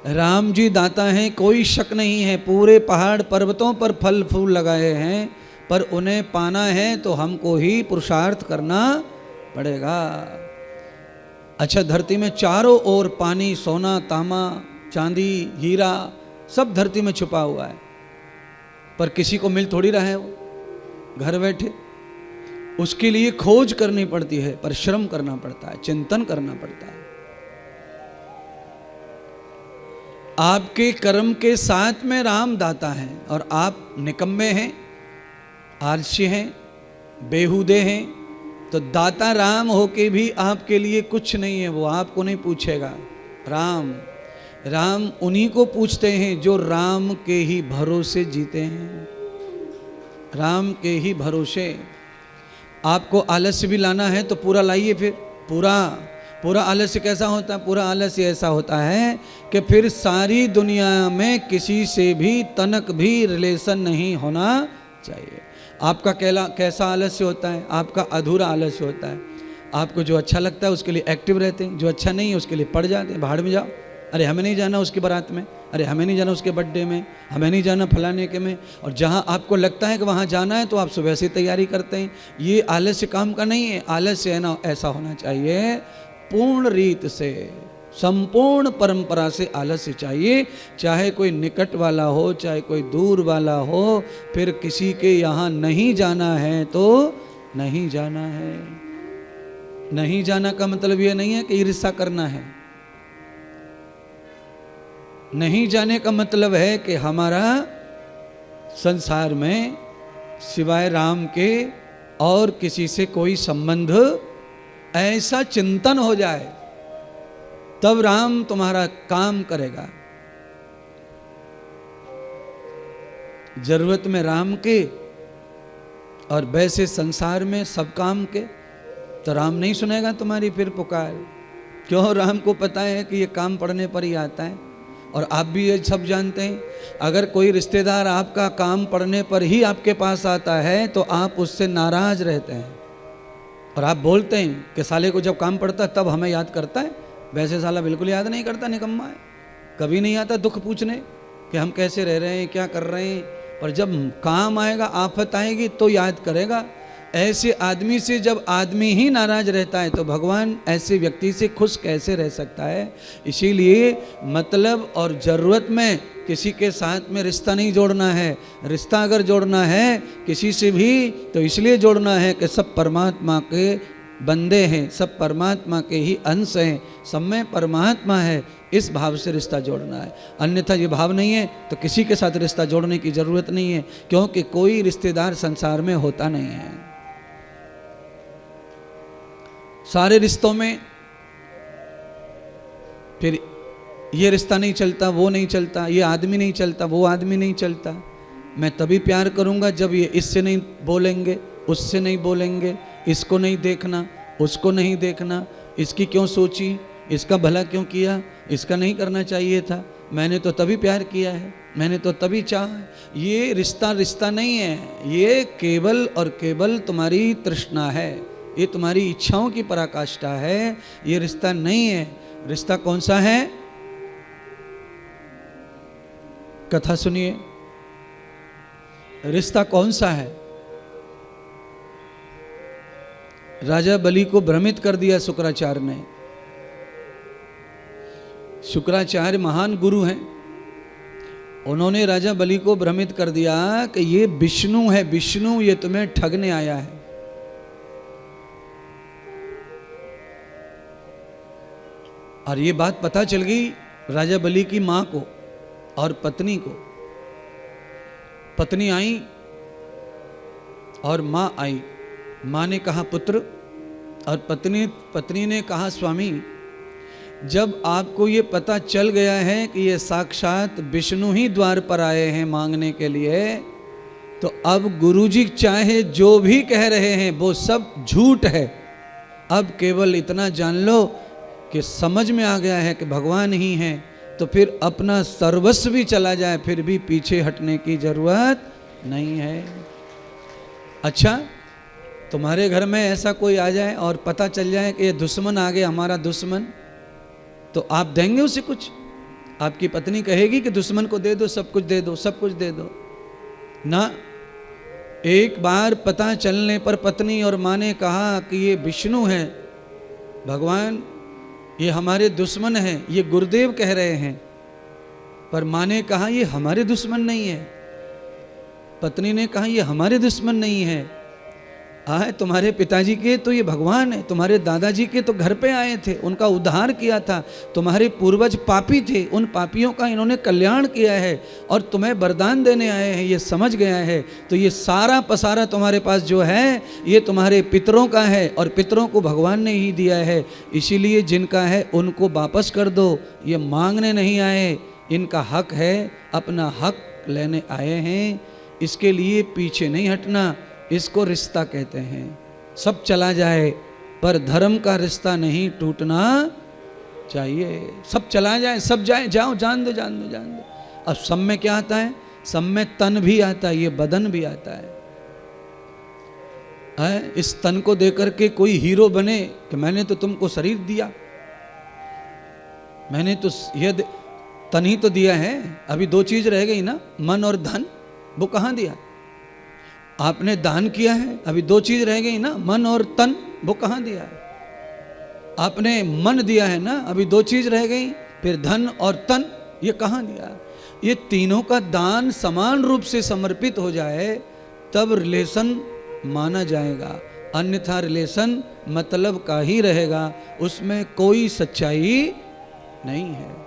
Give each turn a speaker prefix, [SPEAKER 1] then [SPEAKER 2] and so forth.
[SPEAKER 1] राम जी दाता हैं, कोई शक नहीं है। पूरे पहाड़ पर्वतों पर फल फूल लगाए हैं, पर उन्हें पाना है तो हमको ही पुरुषार्थ करना पड़ेगा। अच्छा, धरती में चारों ओर पानी, सोना, तांबा, चांदी, हीरा सब धरती में छुपा हुआ है, पर किसी को मिल थोड़ी रहा है वो घर बैठे। उसके लिए खोज करनी पड़ती है, परिश्रम करना पड़ता है, चिंतन करना पड़ता है। आपके कर्म के साथ में राम दाता हैं और आप निकम्मे हैं, आलसी हैं, बेहुदे हैं, तो दाता राम होके भी आपके लिए कुछ नहीं है। वो आपको नहीं पूछेगा। राम उन्हीं को पूछते हैं जो राम के ही भरोसे जीते हैं, राम के ही भरोसे। आपको आलस्य भी लाना है तो पूरा लाइए, फिर पूरा आलस्य कैसा होता है? पूरा आलस्य ऐसा होता है कि फिर सारी दुनिया में किसी से भी तनक भी रिलेशन नहीं होना चाहिए। आपका कैसा आलस्य होता है? आपका अधूरा आलस्य होता है। आपको जो अच्छा लगता है उसके लिए एक्टिव रहते हैं, जो अच्छा नहीं है उसके लिए पड़ जाते हैं, भाड़ में जाओ। अरे हमें नहीं जाना उसकी बारात में, अरे हमें नहीं जाना उसके बर्थडे में, हमें नहीं जाना फलाने के में। और जहाँ आपको लगता है कि वहाँ जाना है तो आप सुबह से तैयारी करते हैं। ये आलस्य काम का नहीं है। आलस्य है ना, ऐसा होना चाहिए पूर्ण रीत से, संपूर्ण परंपरा से आलस्य चाहिए। चाहे कोई निकट वाला हो, चाहे कोई दूर वाला हो, फिर किसी के यहाँ नहीं जाना है तो नहीं जाना है। नहीं जाना का मतलब ये नहीं है कि ईर्ष्या करना है। नहीं जाने का मतलब है कि हमारा संसार में सिवाय राम के और किसी से कोई संबंध, ऐसा चिंतन हो जाए तब राम तुम्हारा काम करेगा। जरूरत में राम के और वैसे संसार में सब काम के, तो राम नहीं सुनेगा तुम्हारी फिर पुकार। क्यों? राम को पता है कि ये काम पड़ने पर ही आता है। और आप भी ये सब जानते हैं, अगर कोई रिश्तेदार आपका काम पड़ने पर ही आपके पास आता है तो आप उससे नाराज रहते हैं और आप बोलते हैं कि साले को जब काम पड़ता है तब हमें याद करता है, वैसे साला बिल्कुल याद नहीं करता, निकम्मा है, कभी नहीं आता दुख पूछने कि हम कैसे रह रहे हैं, क्या कर रहे हैं। पर जब काम आएगा, आफत आएगी तो याद करेगा। ऐसे आदमी से जब आदमी ही नाराज रहता है तो भगवान ऐसे व्यक्ति से खुश कैसे रह सकता है। इसीलिए मतलब और ज़रूरत में किसी के साथ में रिश्ता नहीं जोड़ना है। रिश्ता अगर जोड़ना है किसी से भी तो इसलिए जोड़ना है कि सब परमात्मा के बंदे हैं, सब परमात्मा के ही अंश हैं, सब में परमात्मा है, इस भाव से रिश्ता जोड़ना है। अन्यथा ये भाव नहीं है तो किसी के साथ रिश्ता जोड़ने की ज़रूरत नहीं है, क्योंकि कोई रिश्तेदार संसार में होता नहीं है। सारे रिश्तों में फिर ये रिश्ता नहीं चलता, वो नहीं चलता, ये आदमी नहीं चलता, वो आदमी नहीं चलता। मैं तभी प्यार करूँगा जब ये इससे नहीं बोलेंगे, उससे नहीं बोलेंगे, इसको नहीं देखना, उसको नहीं देखना, इसकी क्यों सोची, इसका भला क्यों किया, इसका नहीं करना चाहिए था, मैंने तो तभी प्यार किया है, मैंने तो तभी चाहा। ये रिश्ता नहीं है, ये केवल और केवल तुम्हारी तृष्णा है, ये तुम्हारी इच्छाओं की पराकाष्ठा है, ये रिश्ता नहीं है। रिश्ता कौन सा है? कथा सुनिए, रिश्ता कौन सा है? राजा बलि को भ्रमित कर दिया शुक्राचार्य ने। शुक्राचार्य महान गुरु हैं, उन्होंने राजा बलि को भ्रमित कर दिया कि ये विष्णु है, विष्णु ये तुम्हें ठगने आया है। और ये बात पता चल गई राजा बलि की मां को और पत्नी को। पत्नी आई और मां आई। मां ने कहा पुत्र, और पत्नी ने कहा स्वामी, जब आपको ये पता चल गया है कि ये साक्षात विष्णु ही द्वार पर आए हैं मांगने के लिए, तो अब गुरुजी चाहे जो भी कह रहे हैं वो सब झूठ है। अब केवल इतना जान लो कि समझ में आ गया है कि भगवान ही हैं, तो फिर अपना सर्वस्व भी चला जाए फिर भी पीछे हटने की जरूरत नहीं है। अच्छा, तुम्हारे घर में ऐसा कोई आ जाए और पता चल जाए कि ये दुश्मन आ गया, हमारा दुश्मन, तो आप देंगे उसे कुछ? आपकी पत्नी कहेगी कि दुश्मन को दे दो, सब कुछ दे दो, सब कुछ दे दो ना। एक बार पता चलने पर पत्नी और माँ ने कहा कि ये विष्णु है, भगवान ये हमारे दुश्मन हैं, ये गुरुदेव कह रहे हैं। पर माँ ने कहा ये हमारे दुश्मन नहीं है, पत्नी ने कहा ये हमारे दुश्मन नहीं है, तुम्हारे पिताजी के तो ये भगवान है, तुम्हारे दादाजी के तो घर पे आए थे, उनका उद्धार किया था, तुम्हारे पूर्वज पापी थे, उन पापियों का इन्होंने कल्याण किया है और तुम्हें वरदान देने आए हैं, ये समझ गया है। तो ये सारा पसारा तुम्हारे पास जो है ये तुम्हारे पितरों का है और पितरों को भगवान ने ही दिया है, इसीलिए जिनका है उनको वापस कर दो। ये मांगने नहीं आए, इनका हक है, अपना हक लेने आए हैं, इसके लिए पीछे नहीं हटना। इसको रिश्ता कहते हैं। सब चला जाए पर धर्म का रिश्ता नहीं टूटना चाहिए। सब चला जाए, सब जाए, जाओ, जान दो, जान दो, जान दो। अब सब में क्या आता है? सब में तन भी आता है, ये बदन भी आता है। इस तन को देकर के कोई हीरो बने कि मैंने तो तुमको शरीर दिया, मैंने तो ये तन ही तो दिया है। अभी दो चीज रह गई ना, मन और धन, वो कहाँ दिया? आपने दान किया है, अभी दो चीज रह गई ना, मन और तन, वो कहाँ दिया है? आपने मन दिया है ना, अभी दो चीज रह गई, फिर धन और तन, ये कहाँ दिया? ये तीनों का दान समान रूप से समर्पित हो जाए तब रिलेशन माना जाएगा, अन्यथा रिलेशन मतलब का ही रहेगा, उसमें कोई सच्चाई नहीं है।